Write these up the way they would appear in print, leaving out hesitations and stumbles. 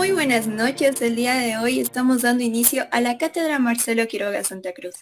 Muy buenas noches. El día de hoy estamos dando inicio a la Cátedra Marcelo Quiroga Santa Cruz.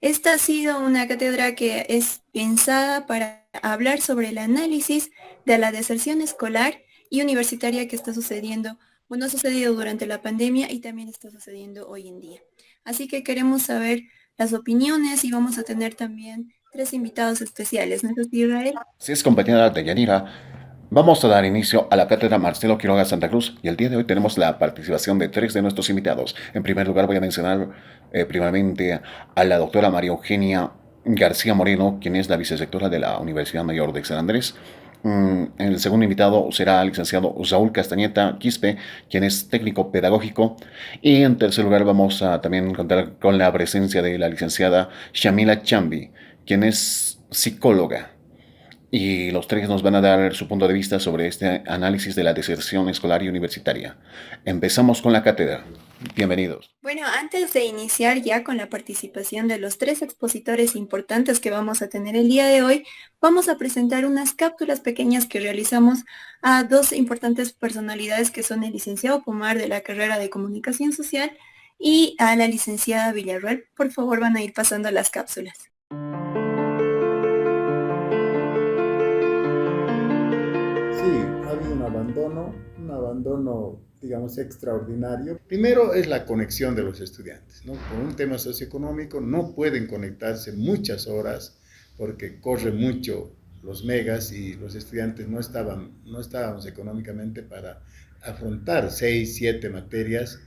Esta ha sido una cátedra que es pensada para hablar sobre el análisis de la deserción escolar y universitaria que está sucediendo, bueno, ha sucedido durante la pandemia y también está sucediendo hoy en día. Así que queremos saber las opiniones y vamos a tener también tres invitados especiales, ¿no es así, Israel? Así es, compañera Deyanira. Vamos a dar inicio a la cátedra Marcelo Quiroga Santa Cruz y el día de hoy tenemos la participación de tres de nuestros invitados. En primer lugar voy a mencionar primeramente a la doctora María Eugenia García Moreno, quien es la vicerrectora de la Universidad Mayor de San Andrés. El segundo invitado será el licenciado Saúl Castañeta Quispe, quien es técnico pedagógico. Y en tercer lugar vamos a también contar con la presencia de la licenciada Shamila Chambi, quien es psicóloga. Y los tres nos van a dar su punto de vista sobre este análisis de la deserción escolar y universitaria. Empezamos con la cátedra. Bienvenidos. Bueno, antes de iniciar ya con la participación de los tres expositores importantes que vamos a tener el día de hoy, vamos a presentar unas cápsulas pequeñas que realizamos a dos importantes personalidades que son el licenciado Pomar de la carrera de Comunicación Social y a la licenciada Villarreal. Por favor, van a ir pasando las cápsulas. Sí, ha habido un abandono, digamos, extraordinario. Primero es la conexión de los estudiantes, ¿no? Por un tema socioeconómico no pueden conectarse muchas horas porque corre mucho los megas y los estudiantes no estábamos económicamente para afrontar 6, 7 materias,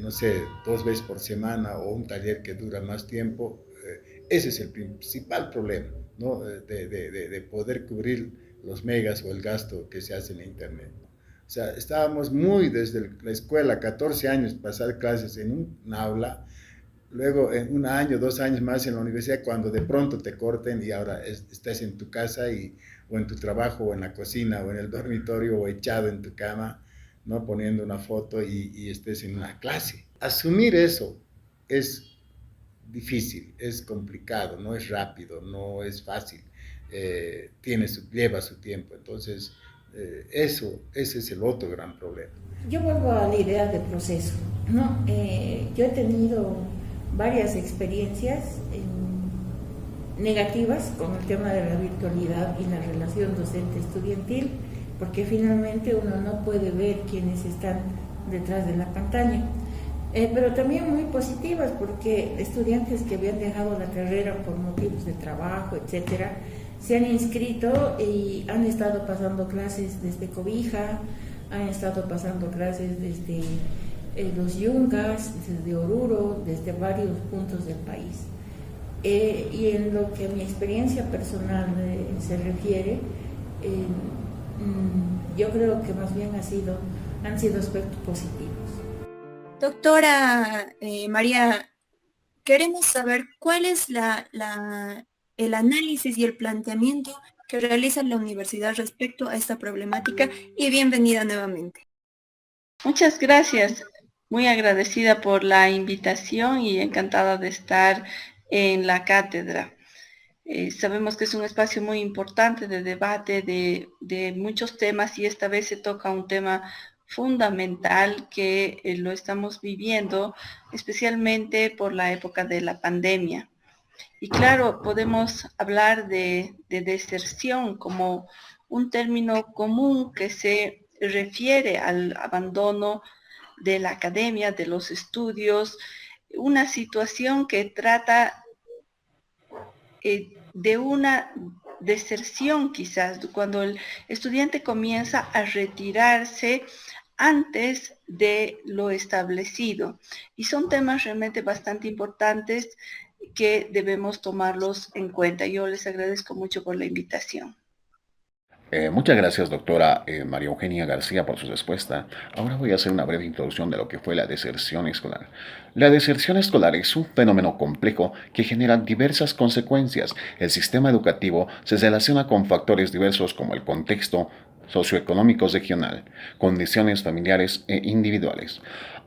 no sé, 2 veces por semana o un taller que dura más tiempo. Ese es el principal problema, ¿no? De poder cubrir los megas o el gasto que se hace en Internet. O sea, estábamos muy desde la escuela, 14 años, pasar clases en un aula, luego en un año, 2 años más en la universidad, cuando de pronto te corten y ahora estás en tu casa o en tu trabajo o en la cocina o en el dormitorio o echado en tu cama, ¿no? Poniendo una foto y estés en una clase. Asumir eso es difícil, es complicado, no es rápido, no es fácil, lleva su tiempo. Entonces, ese es el otro gran problema. Yo vuelvo a la idea de proceso, ¿no? Yo he tenido varias experiencias negativas con el tema de la virtualidad y la relación docente-estudiantil, porque finalmente uno no puede ver quiénes están detrás de la pantalla. Pero también muy positivas, porque estudiantes que habían dejado la carrera por motivos de trabajo, etcétera, se han inscrito y han estado pasando clases desde Cobija, han estado pasando clases desde los Yungas, desde Oruro, desde varios puntos del país. Y en lo que a mi experiencia personal se refiere, yo creo que más bien han sido aspectos positivos. Doctora María, queremos saber cuál es el análisis y el planteamiento que realiza la universidad respecto a esta problemática y bienvenida nuevamente. Muchas gracias. Muy agradecida por la invitación y encantada de estar en la cátedra. Sabemos que es un espacio muy importante de debate de muchos temas y esta vez se toca un tema fundamental que lo estamos viviendo, especialmente por la época de la pandemia. Y claro, podemos hablar de deserción como un término común que se refiere al abandono de la academia, de los estudios, una situación que trata de una deserción quizás, cuando el estudiante comienza a retirarse antes de lo establecido. Y son temas realmente bastante importantes que debemos tomarlos en cuenta. Yo les agradezco mucho por la invitación. Muchas gracias, doctora María Eugenia García, por su respuesta. Ahora voy a hacer una breve introducción de lo que fue la deserción escolar. La deserción escolar es un fenómeno complejo que genera diversas consecuencias. El sistema educativo se relaciona con factores diversos como el contexto socioeconómico regional, condiciones familiares e individuales.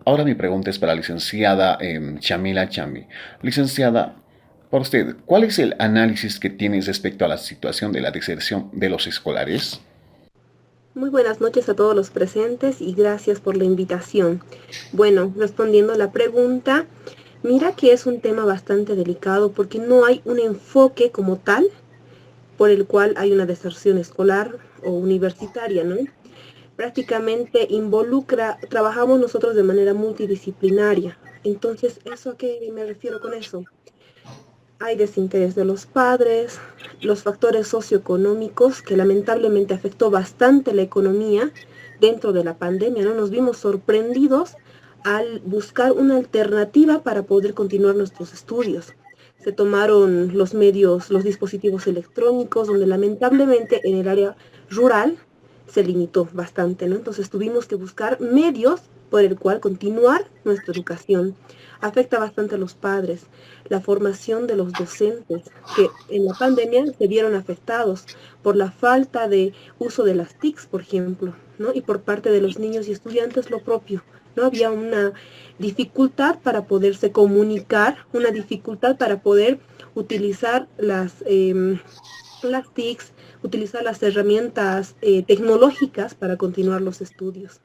Ahora mi pregunta es para la licenciada Shamila Chambi. Licenciada, para usted, ¿cuál es el análisis que tiene respecto a la situación de la deserción de los escolares? Muy buenas noches a todos los presentes y gracias por la invitación. Bueno, respondiendo a la pregunta, mira que es un tema bastante delicado porque no hay un enfoque como tal por el cual hay una deserción escolar o universitaria, ¿no? Prácticamente trabajamos nosotros de manera multidisciplinaria. Entonces, ¿eso a qué me refiero con eso? Hay desinterés de los padres, los factores socioeconómicos que lamentablemente afectó bastante la economía dentro de la pandemia, ¿no? Nos vimos sorprendidos al buscar una alternativa para poder continuar nuestros estudios. Se tomaron los medios, los dispositivos electrónicos, donde lamentablemente en el área rural se limitó bastante, ¿no? Entonces tuvimos que buscar medios por el cual continuar nuestra educación. Afecta bastante a los padres, la formación de los docentes, que en la pandemia se vieron afectados por la falta de uso de las TICs, por ejemplo, ¿no? Y por parte de los niños y estudiantes lo propio, ¿no? Había una dificultad para poderse comunicar, una dificultad para poder utilizar las TICs, utilizar las herramientas tecnológicas para continuar los estudios.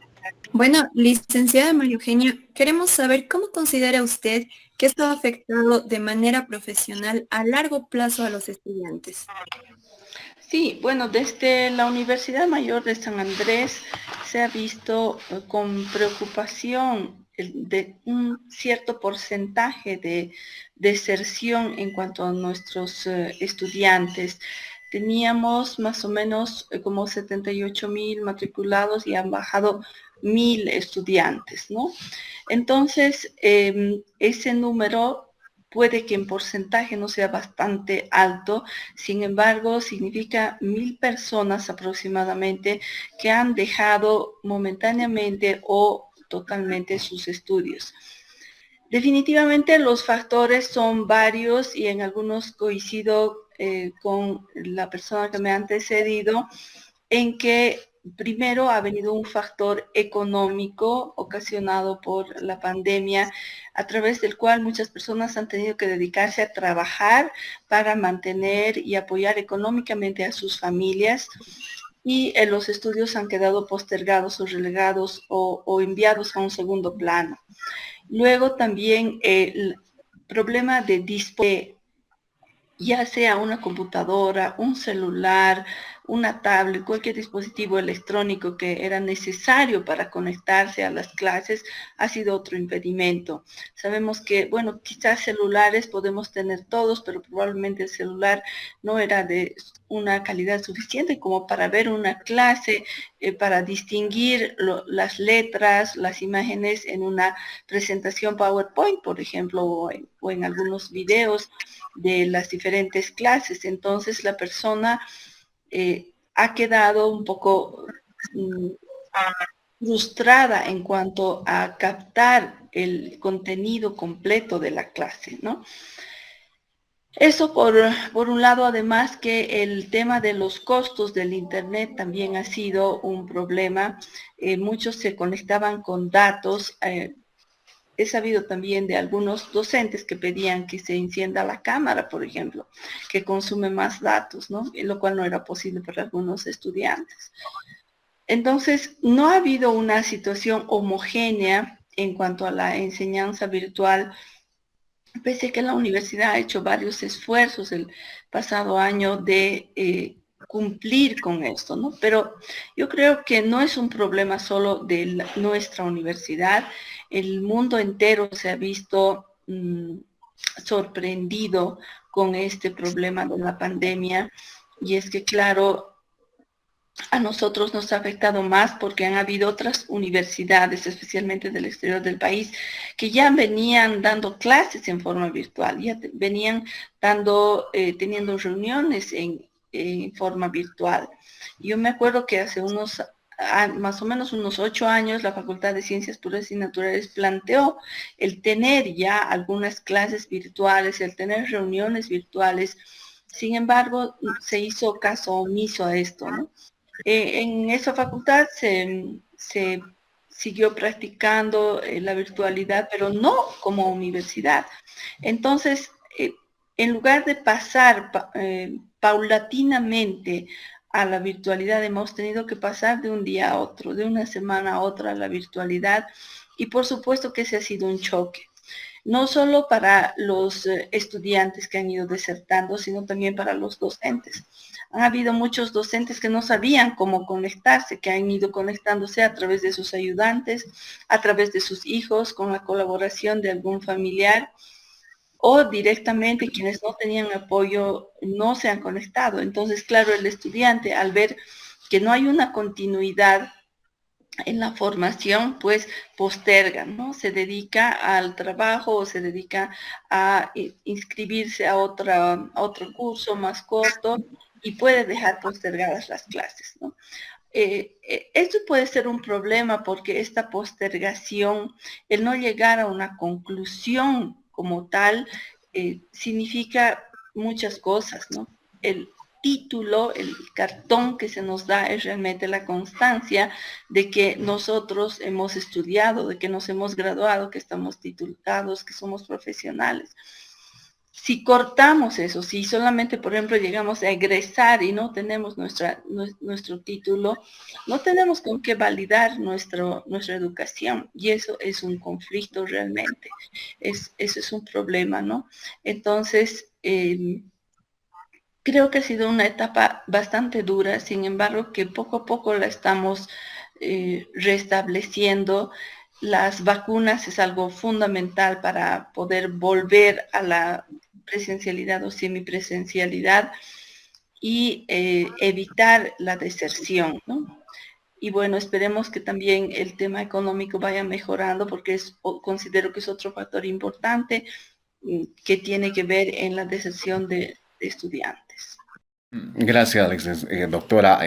Bueno, licenciada María Eugenia, queremos saber cómo considera usted que esto ha afectado de manera profesional a largo plazo a los estudiantes. Sí, bueno, desde la Universidad Mayor de San Andrés se ha visto con preocupación de un cierto porcentaje de deserción en cuanto a nuestros estudiantes. Teníamos más o menos como 78,000 matriculados y han bajado 1,000 estudiantes, ¿no? Entonces, ese número puede que en porcentaje no sea bastante alto, sin embargo, significa 1,000 personas aproximadamente que han dejado momentáneamente o totalmente sus estudios. Definitivamente los factores son varios y en algunos coincido con la persona que me ha antecedido en que primero ha venido un factor económico ocasionado por la pandemia, a través del cual muchas personas han tenido que dedicarse a trabajar para mantener y apoyar económicamente a sus familias, y los estudios han quedado postergados o relegados o enviados a un segundo plano. Luego también el problema de disponer, ya sea una computadora, un celular, una tablet, cualquier dispositivo electrónico que era necesario para conectarse a las clases, ha sido otro impedimento. Sabemos que, bueno, quizás celulares podemos tener todos, pero probablemente el celular no era de una calidad suficiente como para ver una clase, para distinguir las letras, las imágenes en una presentación PowerPoint, por ejemplo, o en algunos videos de las diferentes clases. Entonces la persona ha quedado un poco frustrada en cuanto a captar el contenido completo de la clase, ¿no? Eso por un lado, además que el tema de los costos del Internet también ha sido un problema. Muchos se conectaban con datos. He sabido también de algunos docentes que pedían que se encienda la cámara, por ejemplo, que consume más datos, ¿no? Lo cual no era posible para algunos estudiantes. Entonces, no ha habido una situación homogénea en cuanto a la enseñanza virtual, pese a que la universidad ha hecho varios esfuerzos el pasado año de cumplir con esto, ¿no? Pero yo creo que no es un problema solo de nuestra universidad. El mundo entero se ha visto sorprendido con este problema de la pandemia, y es que, claro, a nosotros nos ha afectado más porque han habido otras universidades, especialmente del exterior del país, que ya venían dando clases en forma virtual, ya venían teniendo reuniones en forma virtual. Yo me acuerdo que hace más o menos unos 8 años, la Facultad de Ciencias Puras y Naturales planteó el tener ya algunas clases virtuales, el tener reuniones virtuales. Sin embargo, se hizo caso omiso a esto, ¿no? En esa facultad se siguió practicando la virtualidad, pero no como universidad. Entonces, en lugar de pasar paulatinamente a la virtualidad. Hemos tenido que pasar de un día a otro, de una semana a otra a la virtualidad, y por supuesto que ese ha sido un choque. No solo para los estudiantes que han ido desertando, sino también para los docentes. Han habido muchos docentes que no sabían cómo conectarse, que han ido conectándose a través de sus ayudantes, a través de sus hijos, con la colaboración de algún familiar, o directamente quienes no tenían apoyo no se han conectado. Entonces, claro, el estudiante, al ver que no hay una continuidad en la formación, pues posterga, ¿no? Se dedica al trabajo o se dedica a inscribirse a otro curso más corto y puede dejar postergadas las clases, ¿no? Esto puede ser un problema porque esta postergación, el no llegar a una conclusión como tal, significa muchas cosas, ¿no? El título, el cartón que se nos da es realmente la constancia de que nosotros hemos estudiado, de que nos hemos graduado, que estamos titulados, que somos profesionales. Si cortamos eso, si solamente, por ejemplo, llegamos a egresar y no tenemos nuestro título, no tenemos con qué validar nuestra educación, y eso es un conflicto realmente, eso es un problema, ¿no? Entonces, creo que ha sido una etapa bastante dura, sin embargo, que poco a poco la estamos restableciendo. Las vacunas es algo fundamental para poder volver a la presencialidad o semipresencialidad y evitar la deserción, ¿no? Y bueno, esperemos que también el tema económico vaya mejorando, porque considero que es otro factor importante que tiene que ver en la deserción de estudiantes. Gracias, doctora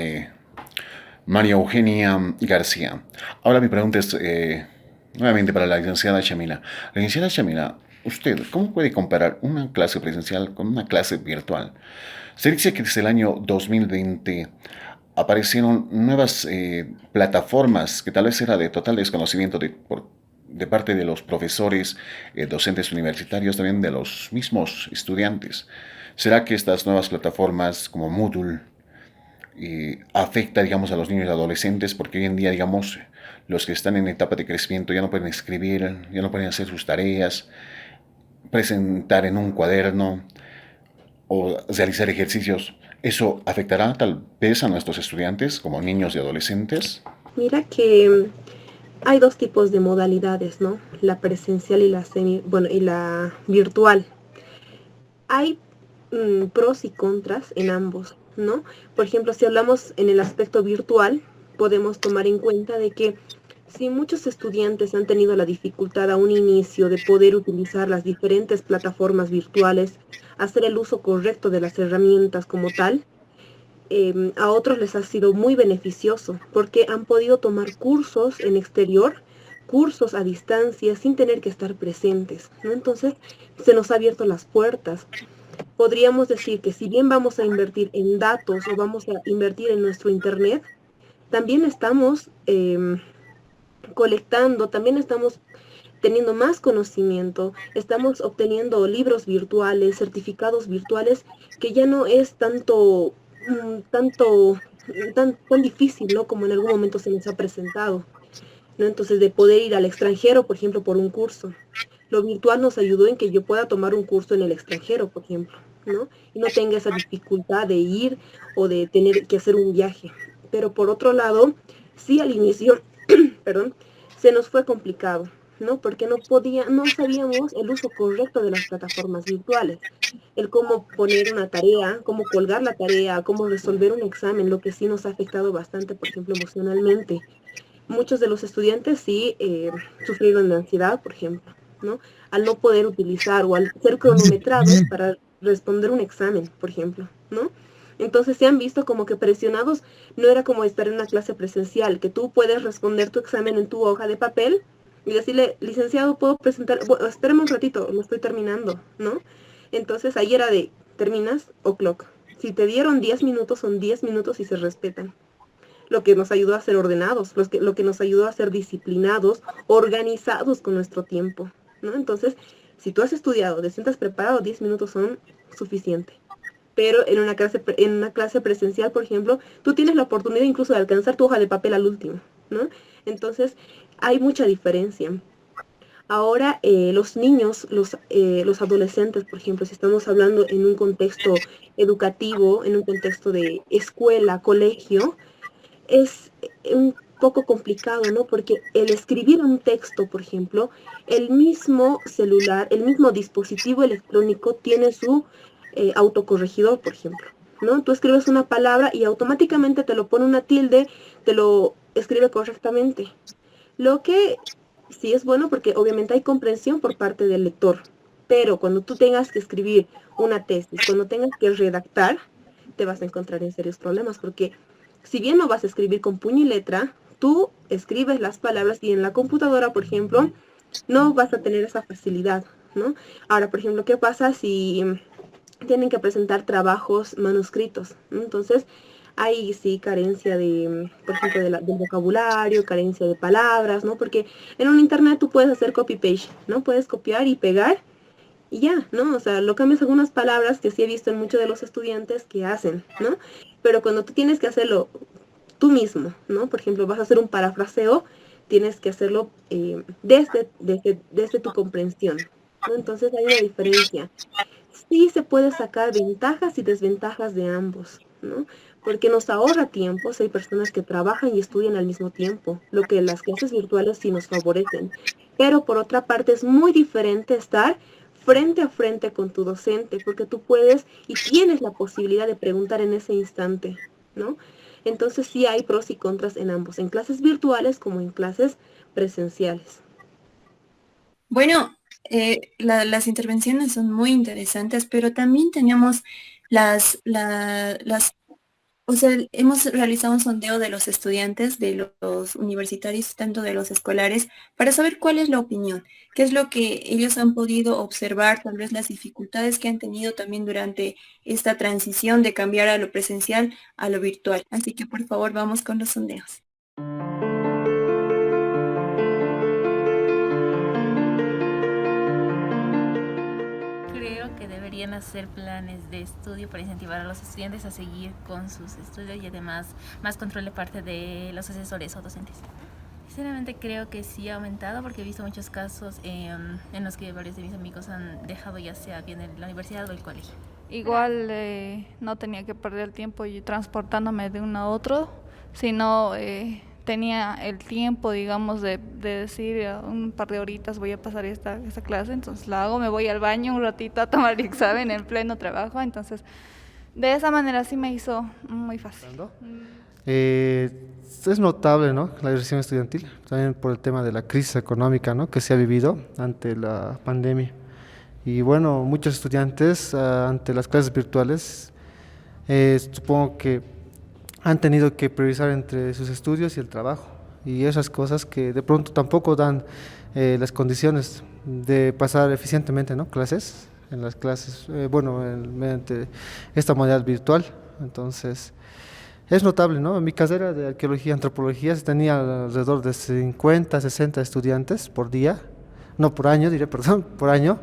María Eugenia García. Ahora mi pregunta es nuevamente para la licenciada Shamila. Licenciada Shamila, ¿usted cómo puede comparar una clase presencial con una clase virtual? Se dice que desde el año 2020 aparecieron nuevas plataformas que tal vez era de total desconocimiento de parte de los profesores, docentes universitarios, también de los mismos estudiantes. ¿Será que estas nuevas plataformas como Moodle afecta, digamos, a los niños y adolescentes? Porque hoy en día, digamos, los que están en etapa de crecimiento ya no pueden escribir, ya no pueden hacer sus tareas, presentar en un cuaderno o realizar ejercicios. ¿Eso afectará tal vez a nuestros estudiantes como niños y adolescentes? Mira que hay dos tipos de modalidades, ¿no? La presencial y y la virtual. Hay pros y contras en ambos, ¿no? Por ejemplo, si hablamos en el aspecto virtual, podemos tomar en cuenta de que si muchos estudiantes han tenido la dificultad a un inicio de poder utilizar las diferentes plataformas virtuales, hacer el uso correcto de las herramientas como tal, a otros les ha sido muy beneficioso porque han podido tomar cursos en exterior, cursos a distancia sin tener que estar presentes, ¿no? Entonces se nos ha abierto las puertas. Podríamos decir que si bien vamos a invertir en datos o vamos a invertir en nuestro internet, también estamos colectando, también estamos teniendo más conocimiento, estamos obteniendo libros virtuales, certificados virtuales, que ya no es tan difícil, ¿no? Como en algún momento se nos ha presentado, ¿no? Entonces, de poder ir al extranjero, por ejemplo, por un curso. Lo virtual nos ayudó en que yo pueda tomar un curso en el extranjero, por ejemplo, ¿no? Y no tenga esa dificultad de ir o de tener que hacer un viaje. Pero por otro lado, sí al inicio, perdón, se nos fue complicado, ¿no? Porque no sabíamos el uso correcto de las plataformas virtuales. El cómo poner una tarea, cómo colgar la tarea, cómo resolver un examen, lo que sí nos ha afectado bastante, por ejemplo, emocionalmente. Muchos de los estudiantes sí sufrieron de ansiedad, por ejemplo, ¿no? Al no poder utilizar o al ser cronometrados para responder un examen, por ejemplo, ¿no? Entonces se han visto como que presionados. No era como estar en una clase presencial, que tú puedes responder tu examen en tu hoja de papel y decirle, licenciado, ¿puedo presentar? Bueno, espérame un ratito, lo estoy terminando, ¿no? Entonces ahí era de, ¿terminas? O'clock. Si te dieron 10 minutos, son 10 minutos y se respetan. Lo que nos ayudó a ser ordenados, lo que nos ayudó a ser disciplinados, organizados con nuestro tiempo, ¿no? Entonces, si tú has estudiado, te sientas preparado, 10 minutos son suficientes. pero en una clase presencial, por ejemplo, tú tienes la oportunidad incluso de alcanzar tu hoja de papel al último, ¿no? Entonces, hay mucha diferencia. Ahora, los niños, los adolescentes, por ejemplo, si estamos hablando en un contexto educativo, en un contexto de escuela, colegio, es un poco complicado, ¿no? Porque el escribir un texto, por ejemplo, el mismo celular, el mismo dispositivo electrónico tiene su autocorregidor, por ejemplo, ¿no? Tú escribes una palabra y automáticamente te lo pone una tilde, te lo escribe correctamente. Lo que sí es bueno porque obviamente hay comprensión por parte del lector, pero cuando tú tengas que escribir una tesis, cuando tengas que redactar, te vas a encontrar en serios problemas porque si bien no vas a escribir con puño y letra, tú escribes las palabras y en la computadora, por ejemplo, no vas a tener esa facilidad, ¿no? Ahora, por ejemplo, ¿qué pasa si tienen que presentar trabajos manuscritos? ¿No? Entonces, hay sí carencia de, por ejemplo, del vocabulario, carencia de palabras, ¿no? Porque en un internet tú puedes hacer copy-paste, ¿no? Puedes copiar y pegar y ya, ¿no? O sea, lo cambias algunas palabras que sí he visto en muchos de los estudiantes que hacen, ¿no? Pero cuando tú tienes que hacerlo tú mismo, ¿no? Por ejemplo, vas a hacer un parafraseo, tienes que hacerlo desde tu comprensión, ¿no? Entonces hay una diferencia. Sí se puede sacar ventajas y desventajas de ambos, ¿no? Porque nos ahorra tiempo, si hay personas que trabajan y estudian al mismo tiempo, lo que las clases virtuales sí nos favorecen. Pero por otra parte es muy diferente estar frente a frente con tu docente, porque tú puedes y tienes la posibilidad de preguntar en ese instante, ¿no? Entonces sí hay pros y contras en ambos, en clases virtuales como en clases presenciales. Bueno, las intervenciones son muy interesantes, pero también tenemos las o sea, hemos realizado un sondeo de los estudiantes, de los universitarios, tanto de los escolares, para saber cuál es la opinión, qué es lo que ellos han podido observar, tal vez las dificultades que han tenido también durante esta transición de cambiar a lo presencial a lo virtual. Así que por favor, vamos con los sondeos. Creo que deberían hacer planes de estudio para incentivar a los estudiantes a seguir con sus estudios y además más control de parte de los asesores o docentes. Sinceramente creo que sí ha aumentado porque he visto muchos casos en los que varios de mis amigos han dejado ya sea bien la universidad o el colegio. Igual no tenía que perder el tiempo y transportándome de uno a otro, sino tenía el tiempo, digamos, de decir un par de horitas voy a pasar esta clase, entonces la hago, me voy al baño un ratito a tomar el examen en pleno trabajo, entonces de esa manera sí me hizo muy fácil. Es notable, ¿no?, la agresión estudiantil, también por el tema de la crisis económica, ¿no?, que se ha vivido ante la pandemia. Y bueno, muchos estudiantes ante las clases virtuales, supongo que han tenido que priorizar entre sus estudios y el trabajo. Y esas cosas que de pronto tampoco dan las condiciones de pasar eficientemente, ¿no?, clases, en las clases, mediante esta modalidad virtual. Entonces, es notable, ¿no? En mi carrera de arqueología y antropología se tenía alrededor de 50, 60 estudiantes por día, no por año, diré, perdón, por año,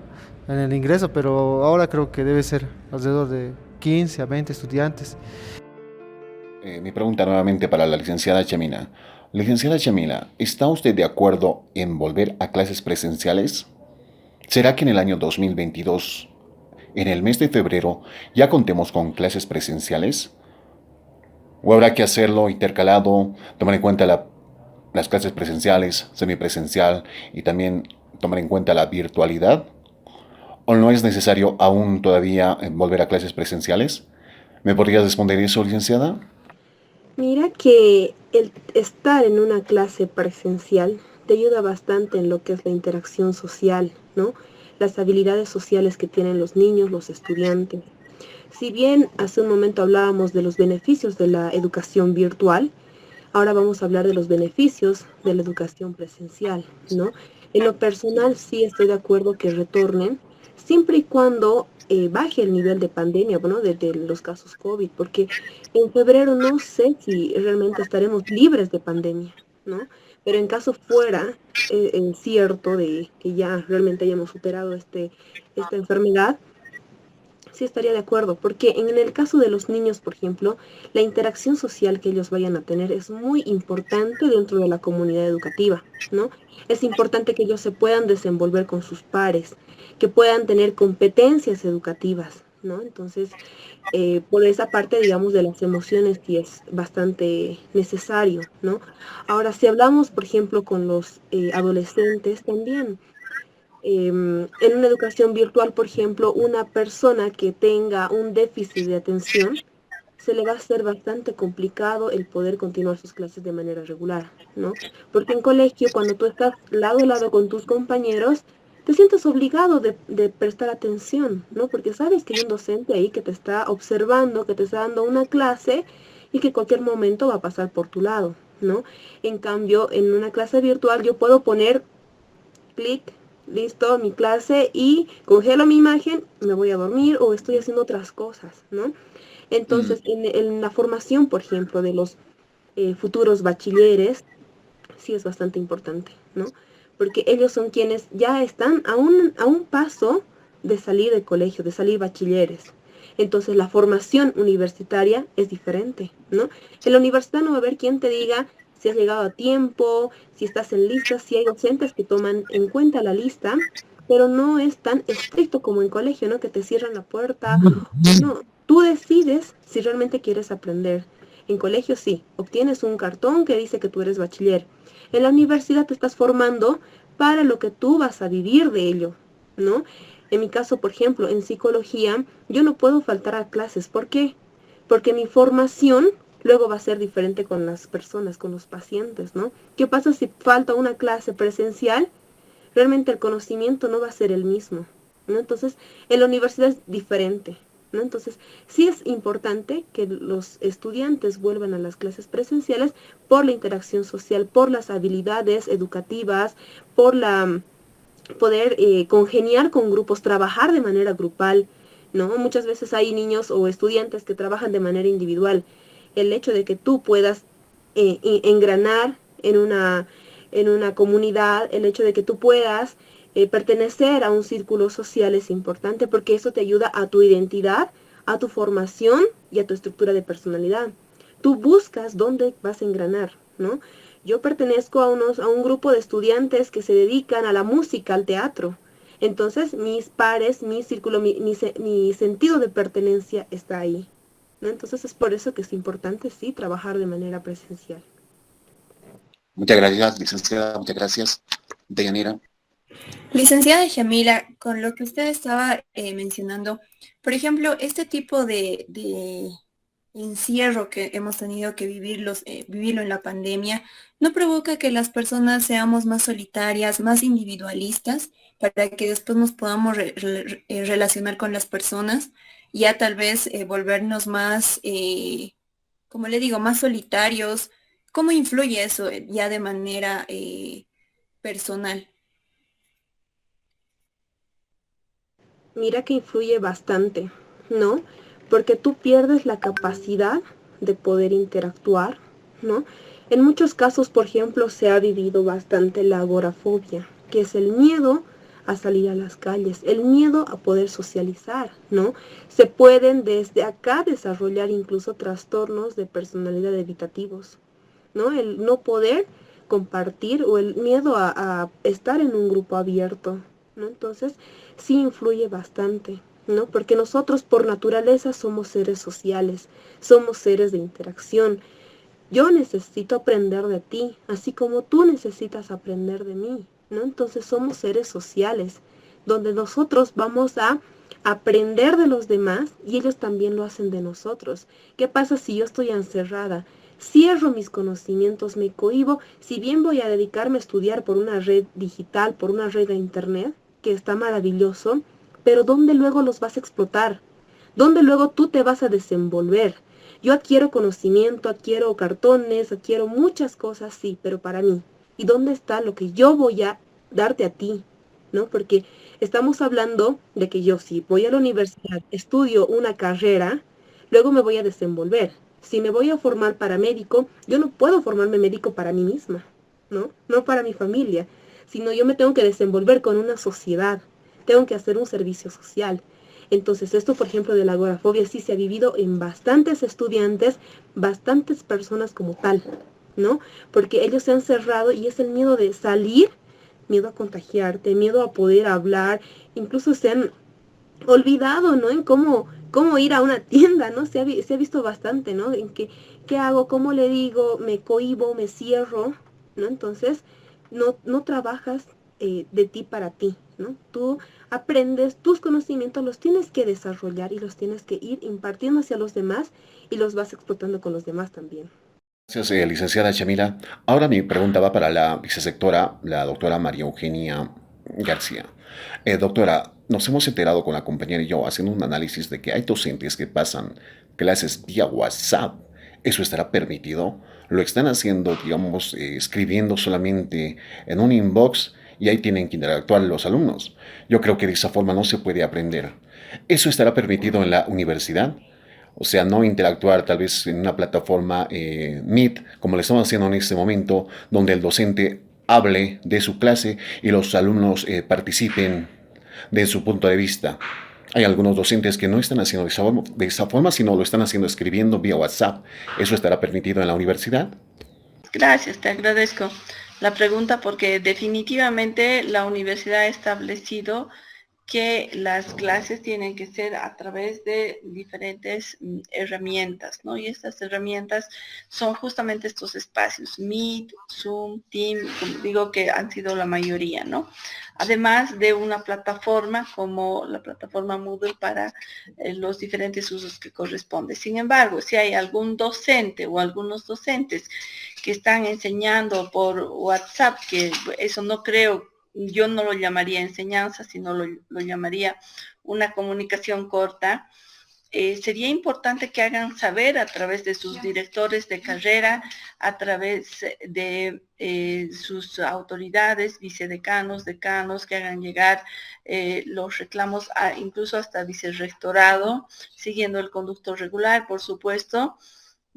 en el ingreso, pero ahora creo que debe ser alrededor de 15 a 20 estudiantes. Mi pregunta nuevamente para la licenciada Chamila. Licenciada Chamila, ¿está usted de acuerdo en volver a clases presenciales? ¿Será que en el año 2022, en el mes de febrero, ya contemos con clases presenciales? ¿O habrá que hacerlo intercalado, tomar en cuenta las clases presenciales, semipresencial y también tomar en cuenta la virtualidad? ¿O no es necesario aún todavía volver a clases presenciales? ¿Me podrías responder eso, licenciada? Mira que el estar en una clase presencial te ayuda bastante en lo que es la interacción social, ¿no? Las habilidades sociales que tienen los niños, los estudiantes. Si bien hace un momento hablábamos de los beneficios de la educación virtual, ahora vamos a hablar de los beneficios de la educación presencial, ¿no? En lo personal sí estoy de acuerdo que retornen, siempre y cuando baje el nivel de pandemia, ¿no?, de los casos COVID, porque en febrero no sé si realmente estaremos libres de pandemia, ¿no? Pero en caso fuera cierto de que ya realmente hayamos superado esta enfermedad, Sí, estaría de acuerdo, porque en el caso de los niños, por ejemplo, la interacción social que ellos vayan a tener es muy importante dentro de la comunidad educativa, ¿no? Es importante que ellos se puedan desenvolver con sus pares, que puedan tener competencias educativas, ¿no? Entonces, por esa parte, digamos, de las emociones, sí es bastante necesario, ¿no? Ahora, si hablamos, por ejemplo, con los adolescentes también, en una educación virtual, por ejemplo, una persona que tenga un déficit de atención, se le va a hacer bastante complicado el poder continuar sus clases de manera regular, ¿no? Porque en colegio, cuando tú estás lado a lado con tus compañeros, te sientes obligado de prestar atención, ¿no? Porque sabes que hay un docente ahí que te está observando, que te está dando una clase y que en cualquier momento va a pasar por tu lado, ¿no? En cambio, en una clase virtual yo puedo poner clic, listo, mi clase y congelo mi imagen, me voy a dormir o estoy haciendo otras cosas, ¿no? Entonces, en la formación, por ejemplo, de los futuros bachilleres, sí es bastante importante, ¿no? Porque ellos son quienes ya están a un paso de salir del colegio, de salir bachilleres. Entonces, la formación universitaria es diferente, ¿no? En la universidad no va a haber quien te diga si has llegado a tiempo, si estás en lista, si hay docentes que toman en cuenta la lista, pero no es tan estricto como en colegio, ¿no? Que te cierran la puerta. No, tú decides si realmente quieres aprender. En colegio sí, obtienes un cartón que dice que tú eres bachiller. En la universidad te estás formando para lo que tú vas a vivir de ello, ¿no? En mi caso, por ejemplo, en psicología, yo no puedo faltar a clases. ¿Por qué? Porque mi formación luego va a ser diferente con las personas, con los pacientes, ¿no? ¿Qué pasa si falta una clase presencial? Realmente el conocimiento no va a ser el mismo, ¿no? Entonces, en la universidad es diferente, ¿no? Entonces, sí es importante que los estudiantes vuelvan a las clases presenciales por la interacción social, por las habilidades educativas, por la poder congeniar con grupos, trabajar de manera grupal, ¿no? Muchas veces hay niños o estudiantes que trabajan de manera individual. El hecho de que tú puedas engranar en una comunidad, el hecho de que tú puedas pertenecer a un círculo social es importante porque eso te ayuda a tu identidad, a tu formación y a tu estructura de personalidad. Tú buscas dónde vas a engranar, ¿no? Yo pertenezco a un grupo de estudiantes que se dedican a la música, al teatro. Entonces, mis pares, mi círculo, mi sentido de pertenencia está ahí, ¿no? Entonces, es por eso que es importante, sí, trabajar de manera presencial. Muchas gracias, licenciada, muchas gracias. Deyanira. Licenciada Shamila, con lo que usted estaba mencionando, por ejemplo, este tipo de encierro que hemos tenido que vivirlo en la pandemia, ¿no provoca que las personas seamos más solitarias, más individualistas, para que después nos podamos relacionar con las personas, ya tal vez volvernos más, como le digo, más solitarios? ¿Cómo influye eso ya de manera personal? Mira que influye bastante, ¿no? Porque tú pierdes la capacidad de poder interactuar, ¿no? En muchos casos, por ejemplo, se ha vivido bastante la agorafobia, que es el miedo a salir a las calles, el miedo a poder socializar, ¿no? Se pueden desde acá desarrollar incluso trastornos de personalidad evitativos, ¿no? El no poder compartir o el miedo a estar en un grupo abierto, ¿no? Entonces, sí influye bastante, ¿no? Porque nosotros por naturaleza somos seres sociales, somos seres de interacción. Yo necesito aprender de ti, así como tú necesitas aprender de mí, ¿no? Entonces somos seres sociales, donde nosotros vamos a aprender de los demás y ellos también lo hacen de nosotros. ¿Qué pasa si yo estoy encerrada? Cierro mis conocimientos, me cohíbo, si bien voy a dedicarme a estudiar por una red digital, por una red de internet, que está maravilloso, pero ¿dónde luego los vas a explotar? ¿Dónde luego tú te vas a desenvolver? Yo adquiero conocimiento, adquiero cartones, adquiero muchas cosas, sí, pero para mí. ¿Y dónde está lo que yo voy a darte a ti? ¿No? Porque estamos hablando de que yo si voy a la universidad, estudio una carrera, luego me voy a desenvolver. Si me voy a formar para médico, yo no puedo formarme médico para mí misma, ¿no? No para mi familia, sino yo me tengo que desenvolver con una sociedad, tengo que hacer un servicio social. Entonces esto, por ejemplo, de la agorafobia sí se ha vivido en bastantes estudiantes, bastantes personas como tal, ¿no? Porque ellos se han cerrado y es el miedo de salir, miedo a contagiarte, miedo a poder hablar, incluso se han olvidado, ¿no? En cómo ir a una tienda, ¿no? Se ha visto bastante, ¿no? En qué hago, cómo le digo, me cohíbo, me cierro, ¿no? Entonces, no trabajas de ti para ti, ¿no? Tú aprendes, tus conocimientos los tienes que desarrollar y los tienes que ir impartiendo hacia los demás y los vas explotando con los demás también. Gracias, licenciada Chamila. Ahora mi pregunta va para la vicesectora, la doctora María Eugenia García. Doctora, nos hemos enterado con la compañera y yo haciendo un análisis de que hay docentes que pasan clases vía WhatsApp. ¿Eso estará permitido? Lo están haciendo, digamos, escribiendo solamente en un inbox y ahí tienen que interactuar los alumnos. Yo creo que de esa forma no se puede aprender. ¿Eso estará permitido en la universidad? O sea, no interactuar tal vez en una plataforma Meet, como le estamos haciendo en este momento, donde el docente hable de su clase y los alumnos participen de su punto de vista. Hay algunos docentes que no están haciendo de esa forma, sino lo están haciendo escribiendo vía WhatsApp. ¿Eso estará permitido en la universidad? Gracias, te agradezco la pregunta porque definitivamente la universidad ha establecido que las clases tienen que ser a través de diferentes herramientas, ¿no? Y estas herramientas son justamente estos espacios, Meet, Zoom, Team, como digo que han sido la mayoría, ¿no? Además de una plataforma como la plataforma Moodle para los diferentes usos que corresponde. Sin embargo, si hay algún docente o algunos docentes que están enseñando por WhatsApp, que eso no creo, yo no lo llamaría enseñanza, sino lo llamaría una comunicación corta. Sería importante que hagan saber a través de sus directores de carrera, a través de sus autoridades, vicedecanos, decanos, que hagan llegar los reclamos incluso hasta vicerrectorado, siguiendo el conducto regular, por supuesto,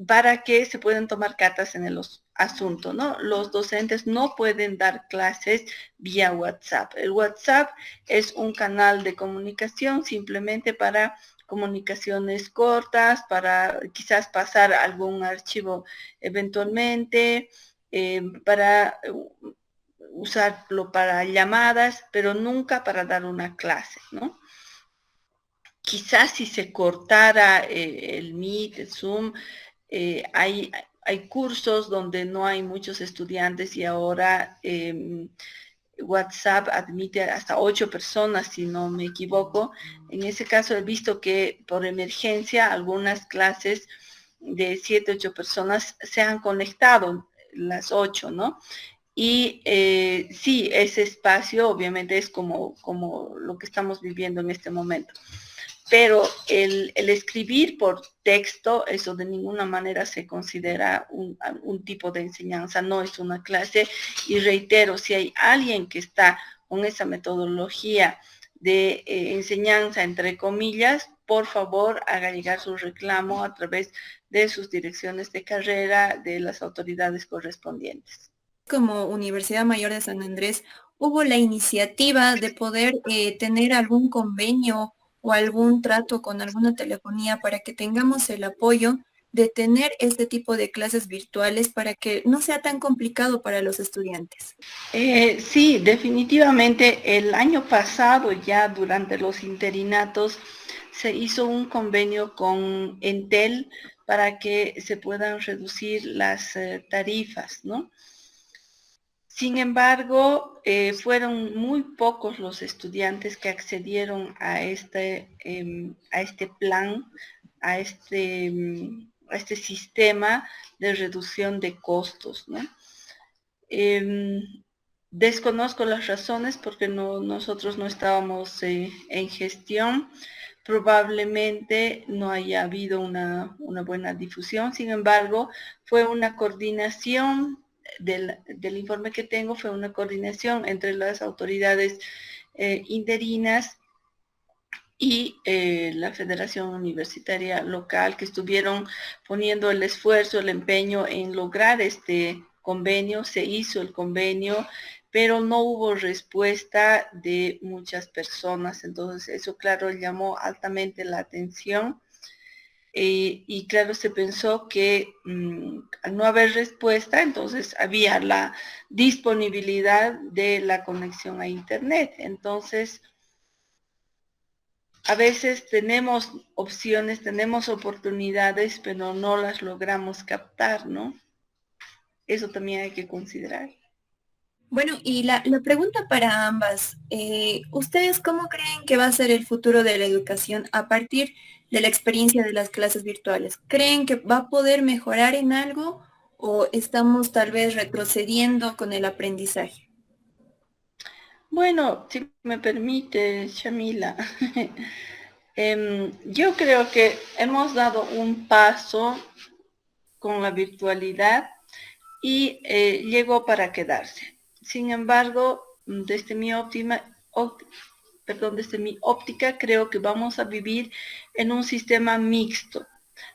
para que se puedan tomar cartas en el asunto, ¿no? Los docentes no pueden dar clases vía WhatsApp. El WhatsApp es un canal de comunicación simplemente para comunicaciones cortas, para quizás pasar algún archivo eventualmente, para usarlo para llamadas, pero nunca para dar una clase, ¿no? Quizás si se cortara el Meet, el Zoom, hay cursos donde no hay muchos estudiantes y ahora WhatsApp admite hasta 8 personas, si no me equivoco. En ese caso he visto que por emergencia algunas clases de 7, 8 personas se han conectado, las 8, ¿no? Y sí, ese espacio obviamente es como lo que estamos viviendo en este momento. Pero el escribir por texto, eso de ninguna manera se considera un tipo de enseñanza, no es una clase. Y reitero, si hay alguien que está con esa metodología de enseñanza, entre comillas, por favor, haga llegar su reclamo a través de sus direcciones de carrera, de las autoridades correspondientes. Como Universidad Mayor de San Andrés, hubo la iniciativa de poder tener algún convenio o algún trato con alguna telefonía para que tengamos el apoyo de tener este tipo de clases virtuales para que no sea tan complicado para los estudiantes. Sí, definitivamente el año pasado ya durante los interinatos se hizo un convenio con Entel para que se puedan reducir las tarifas, ¿no? Sin embargo, fueron muy pocos los estudiantes que accedieron a este plan, a este sistema de reducción de costos, ¿no? Desconozco las razones porque nosotros no estábamos en gestión. Probablemente no haya habido una buena difusión. Sin embargo, fue una coordinación del informe que tengo, fue una coordinación entre las autoridades interinas y la Federación Universitaria Local, que estuvieron poniendo el esfuerzo, el empeño en lograr este convenio, se hizo el convenio, pero no hubo respuesta de muchas personas. Entonces eso, claro, llamó altamente la atención. Y claro, se pensó que al no haber respuesta, entonces había la disponibilidad de la conexión a Internet. Entonces, a veces tenemos opciones, tenemos oportunidades, pero no las logramos captar, ¿no? Eso también hay que considerar. Bueno, y la pregunta para ambas, ¿ustedes cómo creen que va a ser el futuro de la educación a partir de la experiencia de las clases virtuales? ¿Creen que va a poder mejorar en algo o estamos tal vez retrocediendo con el aprendizaje? Bueno, si me permite, Shamila, yo creo que hemos dado un paso con la virtualidad y llegó para quedarse. Sin embargo, desde mi óptica, creo que vamos a vivir en un sistema mixto,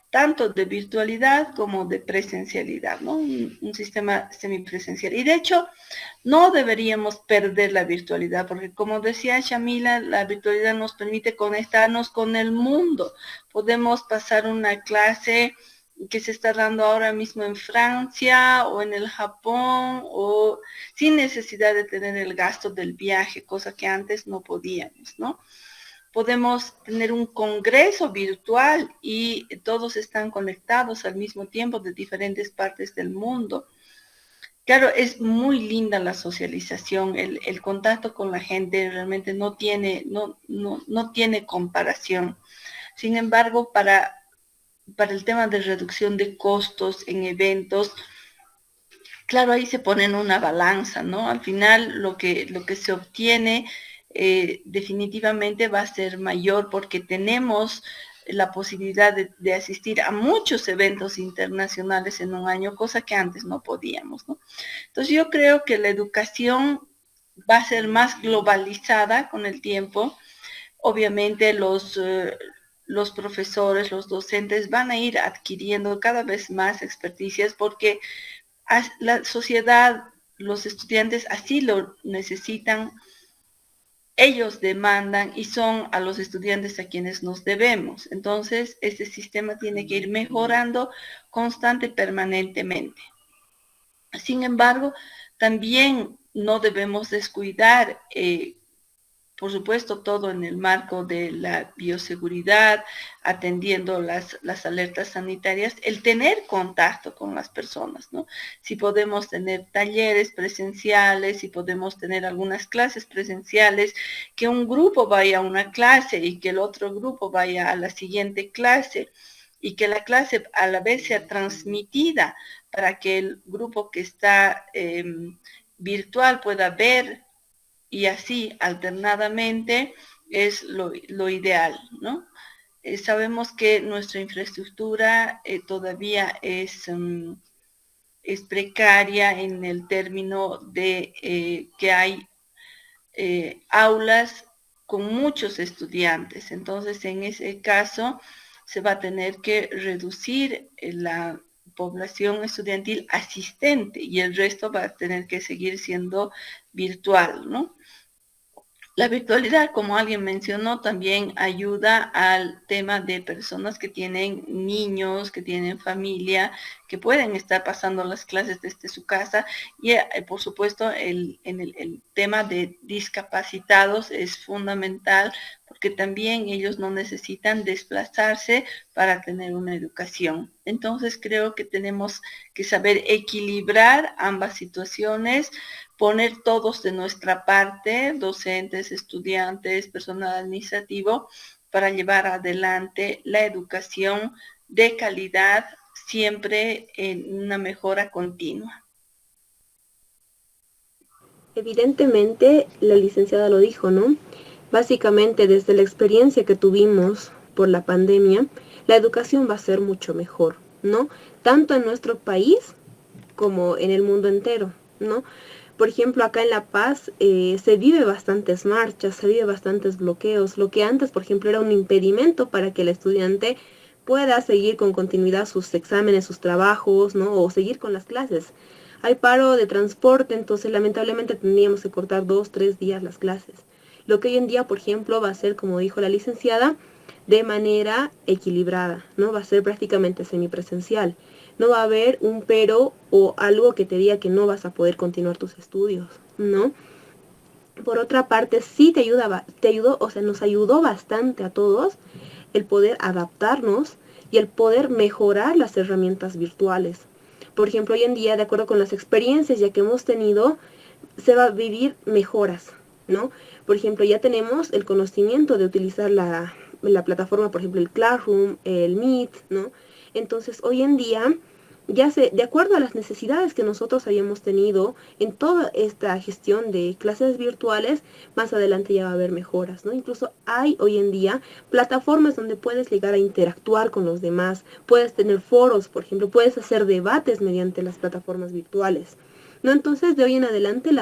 tanto de virtualidad como de presencialidad, ¿no? Un sistema semipresencial. Y de hecho, no deberíamos perder la virtualidad, porque como decía Shamila, la virtualidad nos permite conectarnos con el mundo. Podemos pasar una clase que se está dando ahora mismo en Francia o en el Japón, o sin necesidad de tener el gasto del viaje, cosa que antes no podíamos, ¿no? Podemos tener un congreso virtual y todos están conectados al mismo tiempo de diferentes partes del mundo. Claro, es muy linda la socialización, el contacto con la gente realmente no tiene comparación. Sin embargo, para el tema de reducción de costos en eventos, claro, ahí se pone en una balanza, ¿no? Al final lo que se obtiene definitivamente va a ser mayor porque tenemos la posibilidad de asistir a muchos eventos internacionales en un año, cosa que antes no podíamos, ¿no? Entonces yo creo que la educación va a ser más globalizada con el tiempo. Obviamente los profesores, los docentes van a ir adquiriendo cada vez más experticias porque la sociedad, los estudiantes así lo necesitan, ellos demandan y son a los estudiantes a quienes nos debemos. Entonces, este sistema tiene que ir mejorando constante y permanentemente. Sin embargo, también no debemos descuidar por supuesto, todo en el marco de la bioseguridad, atendiendo las alertas sanitarias, el tener contacto con las personas, ¿no? Si podemos tener talleres presenciales, si podemos tener algunas clases presenciales, que un grupo vaya a una clase y que el otro grupo vaya a la siguiente clase, y que la clase a la vez sea transmitida para que el grupo que está virtual pueda ver, y así alternadamente es lo ideal, ¿no? Sabemos que nuestra infraestructura todavía es precaria en el término de que hay aulas con muchos estudiantes. Entonces, en ese caso, se va a tener que reducir la población estudiantil asistente y el resto va a tener que seguir siendo virtual, ¿no? La virtualidad, como alguien mencionó, también ayuda al tema de personas que tienen niños, que tienen familia, que pueden estar pasando las clases desde su casa. Y por supuesto, el tema de discapacitados es fundamental porque también ellos no necesitan desplazarse para tener una educación. Entonces creo que tenemos que saber equilibrar ambas situaciones, poner todos de nuestra parte, docentes, estudiantes, personal administrativo, para llevar adelante la educación de calidad, siempre en una mejora continua. Evidentemente, la licenciada lo dijo, ¿no? Básicamente, desde la experiencia que tuvimos por la pandemia, la educación va a ser mucho mejor, ¿no? Tanto en nuestro país como en el mundo entero, ¿no? Por ejemplo, acá en La Paz se vive bastantes marchas, se vive bastantes bloqueos, lo que antes, por ejemplo, era un impedimento para que el estudiante pueda seguir con continuidad sus exámenes, sus trabajos, ¿no? O seguir con las clases. Hay paro de transporte, entonces lamentablemente tendríamos que cortar 2, 3 días las clases. Lo que hoy en día, por ejemplo, va a ser, como dijo la licenciada, de manera equilibrada, ¿no? Va a ser prácticamente semipresencial. No va a haber un pero o algo que te diga que no vas a poder continuar tus estudios, ¿no? Por otra parte, sí te ayudó, o sea, nos ayudó bastante a todos el poder adaptarnos y el poder mejorar las herramientas virtuales. Por ejemplo, hoy en día, de acuerdo con las experiencias ya que hemos tenido, se va a vivir mejoras, ¿no? Por ejemplo, ya tenemos el conocimiento de utilizar la plataforma, por ejemplo, el Classroom, el Meet, ¿no? Entonces, hoy en día, de acuerdo a las necesidades que nosotros habíamos tenido en toda esta gestión de clases virtuales, más adelante ya va a haber mejoras, ¿no? Incluso hay hoy en día plataformas donde puedes llegar a interactuar con los demás, puedes tener foros, por ejemplo, puedes hacer debates mediante las plataformas virtuales, ¿no? Entonces, de hoy en adelante,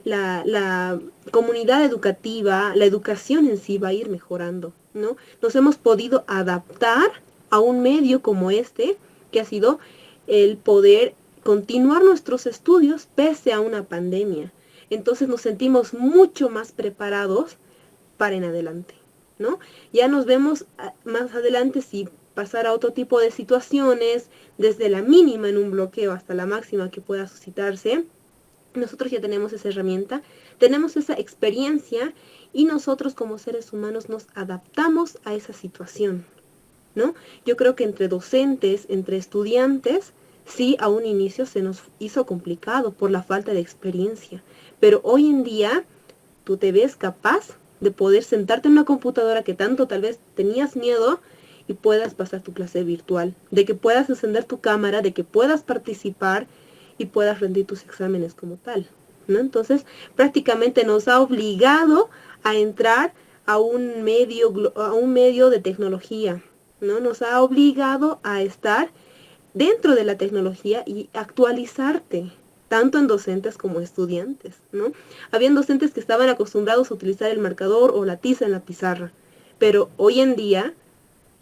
la comunidad educativa, la educación en sí va a ir mejorando, ¿no? Nos hemos podido adaptar a un medio como este, que ha sido el poder continuar nuestros estudios pese a una pandemia. Entonces nos sentimos mucho más preparados para en adelante, ¿no? Ya nos vemos más adelante si pasar a otro tipo de situaciones, desde la mínima en un bloqueo hasta la máxima que pueda suscitarse. Nosotros ya tenemos esa herramienta, tenemos esa experiencia y nosotros como seres humanos nos adaptamos a esa situación, ¿no? Yo creo que entre docentes, entre estudiantes, sí, a un inicio se nos hizo complicado por la falta de experiencia, pero hoy en día tú te ves capaz de poder sentarte en una computadora que tanto tal vez tenías miedo y puedas pasar tu clase virtual, de que puedas encender tu cámara, de que puedas participar y puedas rendir tus exámenes como tal, ¿no? Entonces, prácticamente nos ha obligado a entrar a un medio de tecnología, ¿no? Nos ha obligado a estar dentro de la tecnología y actualizarte, tanto en docentes como estudiantes, ¿no? Habían docentes que estaban acostumbrados a utilizar el marcador o la tiza en la pizarra, pero hoy en día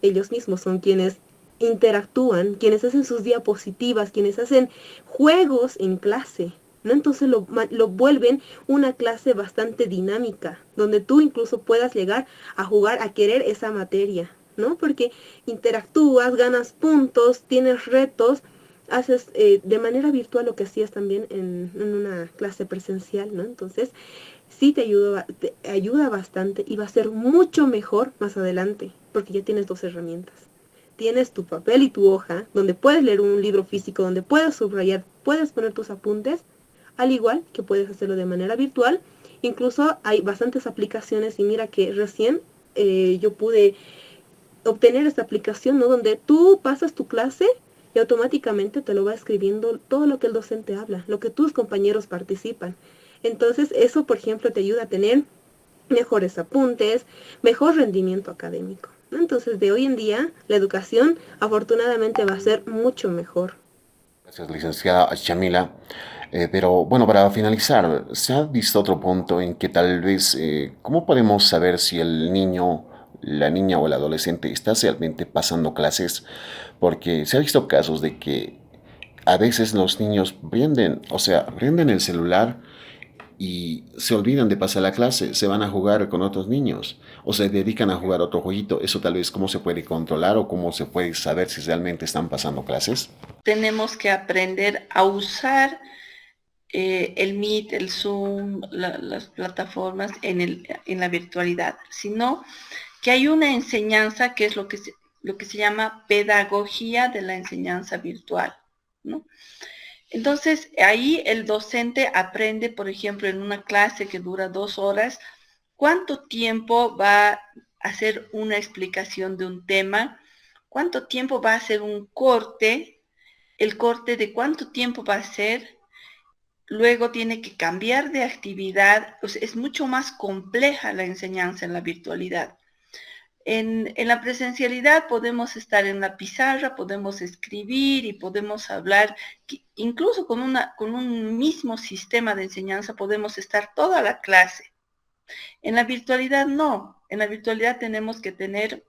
ellos mismos son quienes interactúan, quienes hacen sus diapositivas, quienes hacen juegos en clase, ¿no? Entonces lo vuelven una clase bastante dinámica, donde tú incluso puedas llegar a jugar, a querer esa materia, ¿no? Porque interactúas, ganas puntos, tienes retos, haces de manera virtual lo que hacías también en una clase presencial, ¿no? Entonces, sí te ayuda bastante y va a ser mucho mejor más adelante, porque ya tienes dos herramientas. Tienes tu papel y tu hoja, donde puedes leer un libro físico, donde puedes subrayar, puedes poner tus apuntes, al igual que puedes hacerlo de manera virtual. Incluso hay bastantes aplicaciones y mira que recién yo pude obtener esta aplicación, ¿no? Donde tú pasas tu clase y automáticamente te lo va escribiendo todo lo que el docente habla, lo que tus compañeros participan. Entonces eso, por ejemplo, te ayuda a tener mejores apuntes, mejor rendimiento académico, ¿no? Entonces, de hoy en día, la educación afortunadamente va a ser mucho mejor. Gracias, licenciada Shamila. Pero bueno, para finalizar, ¿se ha visto otro punto en que tal vez, cómo podemos saber si el niño, la niña o el adolescente está realmente pasando clases? Porque se ha visto casos de que a veces los niños prenden, o sea, prenden el celular y se olvidan de pasar la clase, se van a jugar con otros niños o se dedican a jugar otro jueguito. Eso tal vez cómo se puede controlar o cómo se puede saber si realmente están pasando clases. Tenemos que aprender a usar el Meet, el Zoom, las plataformas en la virtualidad, sino que hay una enseñanza que es lo que se llama pedagogía de la enseñanza virtual, ¿no? Entonces, ahí el docente aprende, por ejemplo, en una clase que dura 2 horas, cuánto tiempo va a hacer una explicación de un tema, cuánto tiempo va a hacer un corte, el corte de cuánto tiempo va a ser, luego tiene que cambiar de actividad. O sea, es mucho más compleja la enseñanza en la virtualidad. En la presencialidad podemos estar en la pizarra, podemos escribir y podemos hablar, incluso con un mismo sistema de enseñanza podemos estar toda la clase. En la virtualidad no, en la virtualidad tenemos que tener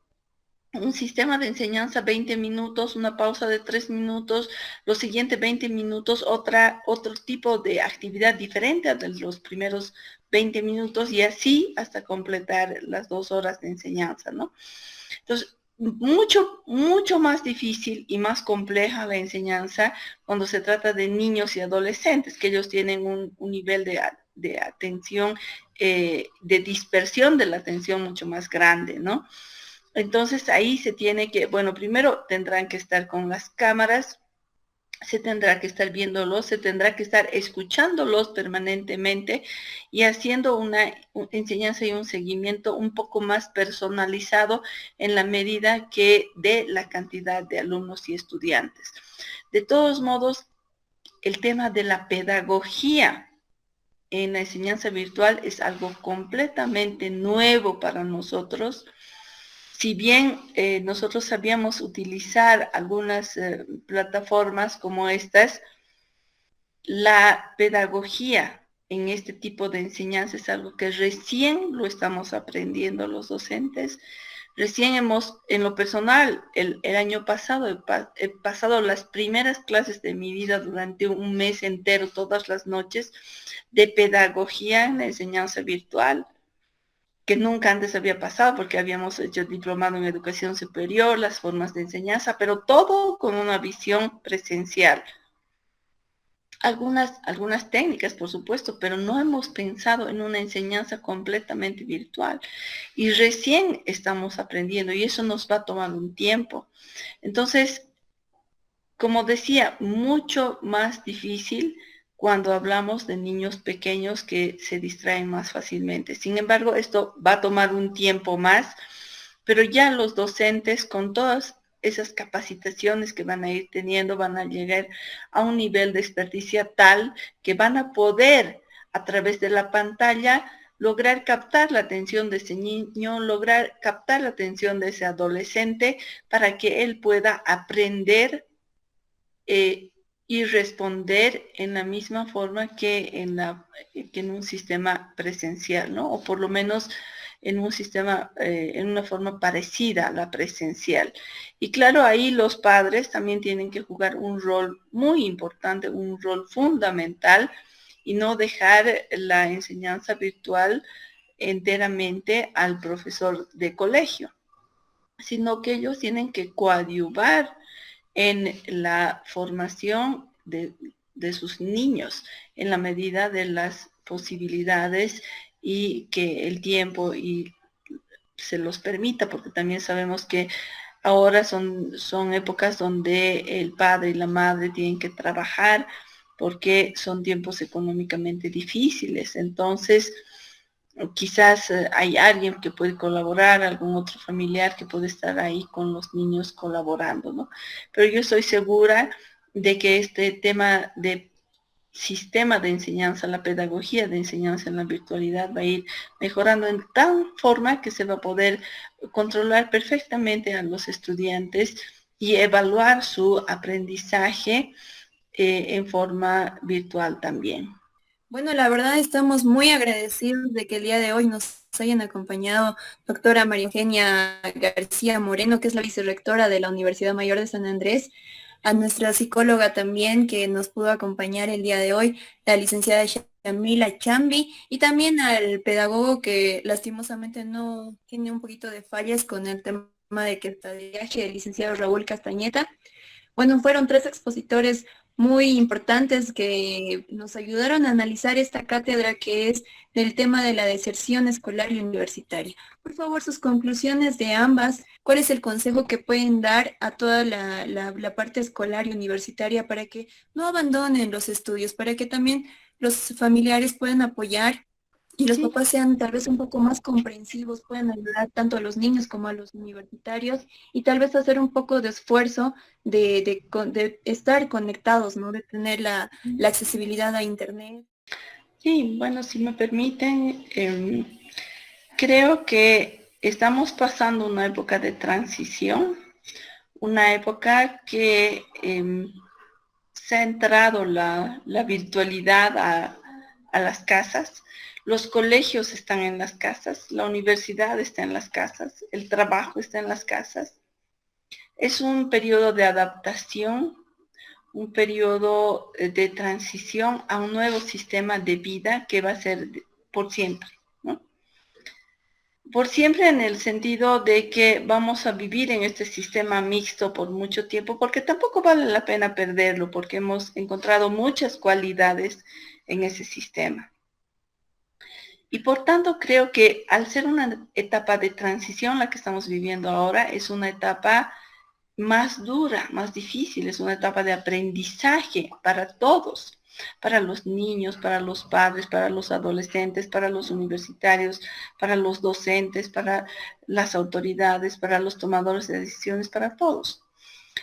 un sistema de enseñanza 20 minutos, una pausa de 3 minutos, los siguientes 20 minutos, otro tipo de actividad diferente a de los primeros 20 minutos y así hasta completar las 2 horas de enseñanza, ¿no? Entonces, mucho más difícil y más compleja la enseñanza cuando se trata de niños y adolescentes, que ellos tienen un nivel de atención, de dispersión de la atención mucho más grande, ¿no? Entonces ahí se tiene que, bueno, primero tendrán que estar con las cámaras, se tendrá que estar viéndolos, se tendrá que estar escuchándolos permanentemente y haciendo una enseñanza y un seguimiento un poco más personalizado en la medida que de la cantidad de alumnos y estudiantes. De todos modos, el tema de la pedagogía en la enseñanza virtual es algo completamente nuevo para nosotros. Si bien nosotros sabíamos utilizar algunas plataformas como estas, la pedagogía en este tipo de enseñanza es algo que recién lo estamos aprendiendo los docentes. Recién en lo personal, el año pasado, he pasado las primeras clases de mi vida durante un mes entero, todas las noches, de pedagogía en la enseñanza virtual, que nunca antes había pasado porque habíamos hecho diplomado en educación superior, las formas de enseñanza, pero todo con una visión presencial. Algunas técnicas, por supuesto, pero no hemos pensado en una enseñanza completamente virtual. Y recién estamos aprendiendo y eso nos va a tomar un tiempo. Entonces, como decía, mucho más difícil cuando hablamos de niños pequeños que se distraen más fácilmente. Sin embargo, esto va a tomar un tiempo más, pero ya los docentes con todas esas capacitaciones que van a ir teniendo van a llegar a un nivel de experticia tal que van a poder a través de la pantalla lograr captar la atención de ese niño, lograr captar la atención de ese adolescente para que él pueda aprender y responder en la misma forma que en un sistema presencial, ¿no? O por lo menos en un sistema, en una forma parecida a la presencial. Y claro, ahí los padres también tienen que jugar un rol muy importante, un rol fundamental, y no dejar la enseñanza virtual enteramente al profesor de colegio, sino que ellos tienen que coadyuvar en la formación de sus niños en la medida de las posibilidades y que el tiempo y se los permita, porque también sabemos que ahora son épocas donde el padre y la madre tienen que trabajar porque son tiempos económicamente difíciles. Entonces, quizás hay alguien que puede colaborar, algún otro familiar que puede estar ahí con los niños colaborando, ¿no? Pero yo estoy segura de que este tema de sistema de enseñanza, la pedagogía de enseñanza en la virtualidad va a ir mejorando en tal forma que se va a poder controlar perfectamente a los estudiantes y evaluar su aprendizaje en forma virtual también. Bueno, la verdad estamos muy agradecidos de que el día de hoy nos hayan acompañado doctora María Eugenia García Moreno, que es la vicerrectora de la Universidad Mayor de San Andrés, a nuestra psicóloga también que nos pudo acompañar el día de hoy, la licenciada Shamila Chambi, y también al pedagogo que lastimosamente no tiene un poquito de fallas con el tema de que está de viaje, el licenciado Raúl Castañeta. Bueno, fueron 3 expositores muy importantes que nos ayudaron a analizar esta cátedra que es del tema de la deserción escolar y universitaria. Por favor, sus conclusiones de ambas, ¿cuál es el consejo que pueden dar a toda la parte escolar y universitaria para que no abandonen los estudios, para que también los familiares puedan apoyar y los papás sean tal vez un poco más comprensivos, puedan ayudar tanto a los niños como a los universitarios y tal vez hacer un poco de esfuerzo de estar conectados, ¿no? De tener la accesibilidad a Internet? Sí, bueno, si me permiten, creo que estamos pasando una época de transición, una época que se ha entrado la virtualidad a a las casas, los colegios están en las casas, la universidad está en las casas, el trabajo está en las casas. Es un periodo de adaptación, un periodo de transición a un nuevo sistema de vida que va a ser por siempre, ¿no? Por siempre en el sentido de que vamos a vivir en este sistema mixto por mucho tiempo, porque tampoco vale la pena perderlo, porque hemos encontrado muchas cualidades en ese sistema. Y por tanto creo que al ser una etapa de transición la que estamos viviendo ahora, es una etapa más dura, más difícil, es una etapa de aprendizaje para todos, para los niños, para los padres, para los adolescentes, para los universitarios, para los docentes, para las autoridades, para los tomadores de decisiones, para todos.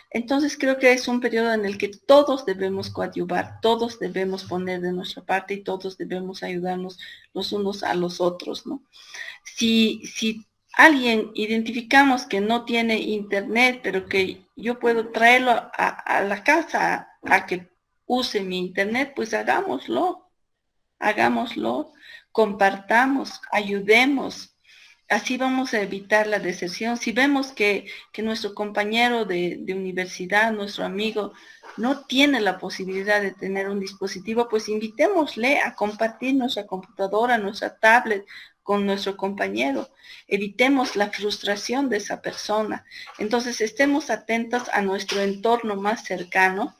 Entonces creo que es un periodo en el que todos debemos coadyuvar, todos debemos poner de nuestra parte y todos debemos ayudarnos los unos a los otros, ¿no? Si alguien identificamos que no tiene internet, pero que yo puedo traerlo a la casa a que use mi internet, pues hagámoslo, compartamos, ayudemos. Así vamos a evitar la deserción. Si vemos que nuestro compañero de universidad, nuestro amigo, no tiene la posibilidad de tener un dispositivo, pues invitémosle a compartir nuestra computadora, nuestra tablet con nuestro compañero. Evitemos la frustración de esa persona. Entonces, estemos atentos a nuestro entorno más cercano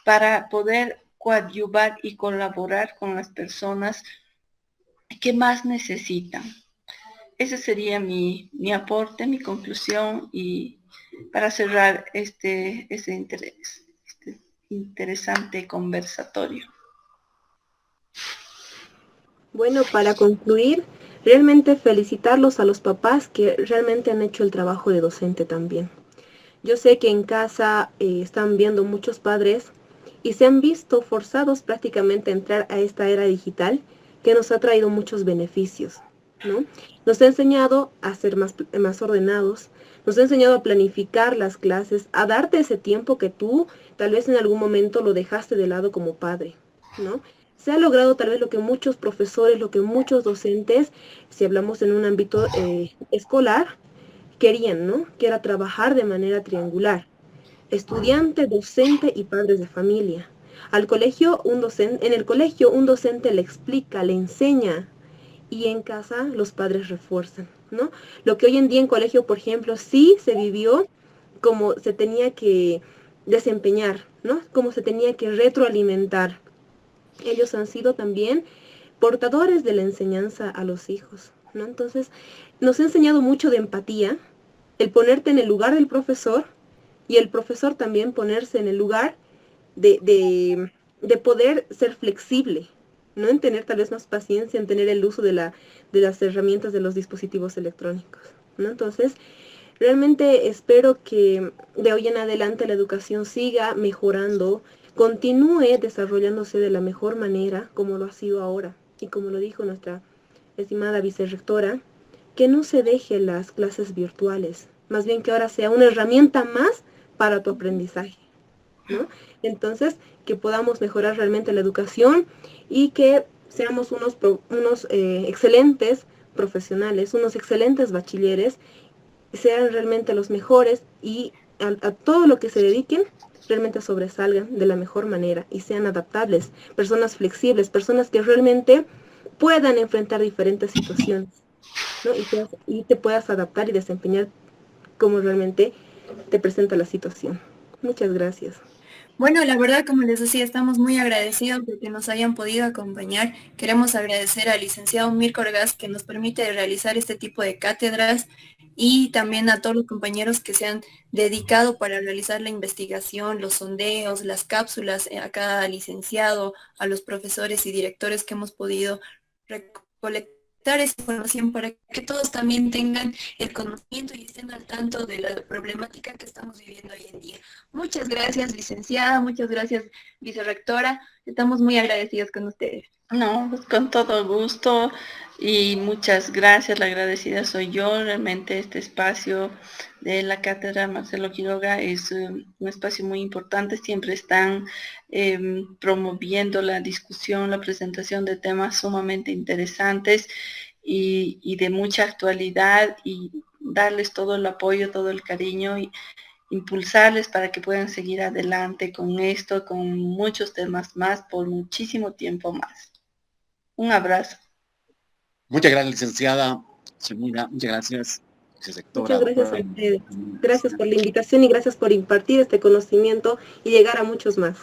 para poder coadyuvar y colaborar con las personas que más necesitan. Ese sería mi aporte, mi conclusión, y para cerrar este interesante conversatorio. Bueno, para concluir, realmente felicitarlos a los papás que realmente han hecho el trabajo de docente también. Yo sé que en casa están viendo muchos padres y se han visto forzados prácticamente a entrar a esta era digital que nos ha traído muchos beneficios, ¿no? Nos ha enseñado a ser más ordenados, nos ha enseñado a planificar las clases, a darte ese tiempo que tú tal vez en algún momento lo dejaste de lado como padre, ¿no? Se ha logrado tal vez lo que muchos profesores, lo que muchos docentes, si hablamos en un ámbito escolar, querían, ¿no? Que era trabajar de manera triangular. Estudiante, docente y padres de familia. En el colegio un docente le explica, le enseña, y en casa los padres refuerzan, ¿no? Lo que hoy en día en colegio, por ejemplo, sí se vivió como se tenía que desempeñar, ¿no? Como se tenía que retroalimentar. Ellos han sido también portadores de la enseñanza a los hijos, ¿no? Entonces, nos ha enseñado mucho de empatía, el ponerte en el lugar del profesor y el profesor también ponerse en el lugar de poder ser flexible, ¿no? En tener tal vez más paciencia, en tener el uso de las herramientas de los dispositivos electrónicos, ¿no? Entonces, realmente espero que de hoy en adelante la educación siga mejorando, continúe desarrollándose de la mejor manera como lo ha sido ahora. Y como lo dijo nuestra estimada vicerrectora, que no se deje las clases virtuales, más bien que ahora sea una herramienta más para tu aprendizaje, ¿no? Entonces, que podamos mejorar realmente la educación y que seamos unos excelentes profesionales, unos excelentes bachilleres, sean realmente los mejores y a todo lo que se dediquen realmente sobresalgan de la mejor manera y sean adaptables, personas flexibles, personas que realmente puedan enfrentar diferentes situaciones, ¿no? Y te puedas adaptar y desempeñar como realmente te presenta la situación. Muchas gracias. Bueno, la verdad, como les decía, estamos muy agradecidos de que nos hayan podido acompañar. Queremos agradecer al licenciado Mirko Orgaz que nos permite realizar este tipo de cátedras y también a todos los compañeros que se han dedicado para realizar la investigación, los sondeos, las cápsulas, a cada licenciado, a los profesores y directores que hemos podido recolectar esa información para que todos también tengan el conocimiento y estén al tanto de la problemática que estamos viviendo hoy en día. Muchas gracias, licenciada, muchas gracias, vicerrectora. Estamos muy agradecidos con ustedes. No, pues con todo gusto. Y muchas gracias, la agradecida soy yo. Realmente este espacio de la Cátedra Marcelo Quiroga es un espacio muy importante. Siempre están promoviendo la discusión, la presentación de temas sumamente interesantes y de mucha actualidad, y darles todo el apoyo, todo el cariño y impulsarles para que puedan seguir adelante con esto, con muchos temas más, por muchísimo tiempo más. Un abrazo. Muchas gracias, licenciada Zúñiga. Muchas gracias, Muchas vicesectora, gracias a doctora. ustedes. Gracias por la invitación y gracias por impartir este conocimiento y llegar a muchos más.